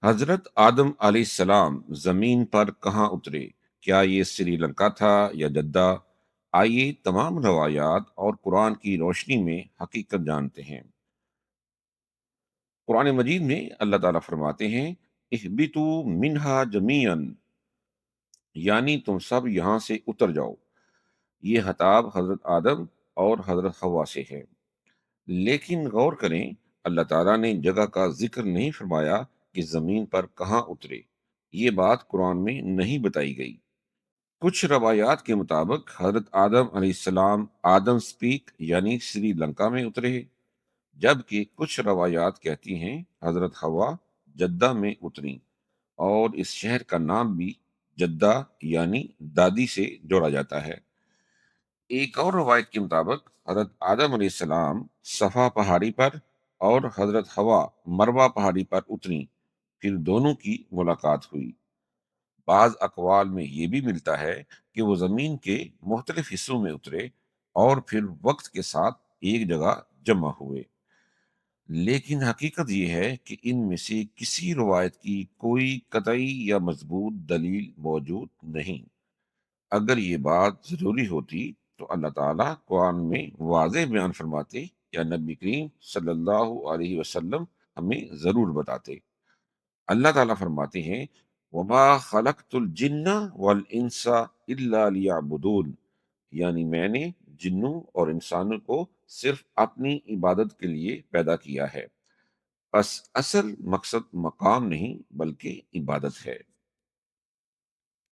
حضرت آدم علیہ السلام زمین پر کہاں اترے؟ کیا یہ سری لنکا تھا یا جدہ؟ آئیے تمام روایات اور قرآن کی روشنی میں حقیقت جانتے ہیں۔ قرآن مجید میں اللہ تعالیٰ فرماتے ہیں، اہبتوا منہا جمیعاً، یعنی تم سب یہاں سے اتر جاؤ۔ یہ خطاب حضرت آدم اور حضرت حوا سے ہے۔ لیکن غور کریں، اللہ تعالیٰ نے جگہ کا ذکر نہیں فرمایا کہ زمین پر کہاں اترے۔ یہ بات قرآن میں نہیں بتائی گئی۔ کچھ روایات کے مطابق حضرت آدم علیہ السلام آدم سپیک یعنی سری لنکا میں اترے، جبکہ کچھ روایات کہتی ہیں حضرت حوا جدہ میں اتریں، اور اس شہر کا نام بھی جدہ یعنی دادی سے جوڑا جاتا ہے۔ ایک اور روایت کے مطابق حضرت آدم علیہ السلام صفا پہاڑی پر اور حضرت حوا مروہ پہاڑی پر اتریں، پھر دونوں کی ملاقات ہوئی۔ بعض اقوال میں یہ بھی ملتا ہے کہ وہ زمین کے مختلف حصوں میں اترے اور پھر وقت کے ساتھ ایک جگہ جمع ہوئے۔ لیکن حقیقت یہ ہے کہ ان میں سے کسی روایت کی کوئی قطعی یا مضبوط دلیل موجود نہیں۔ اگر یہ بات ضروری ہوتی تو اللہ تعالیٰ قرآن میں واضح بیان فرماتے، یا نبی کریم صلی اللہ علیہ وسلم ہمیں ضرور بتاتے۔ اللہ تعالیٰ فرماتے ہیں، وَمَا خَلَقْتُ الْجِنَّ وَالْإِنسَ إِلَّا لِيَعْبُدُونَ، یعنی میں نے جنوں اور انسانوں کو صرف اپنی عبادت کے لیے پیدا کیا ہے۔ بس اصل مقصد مقام نہیں بلکہ عبادت ہے۔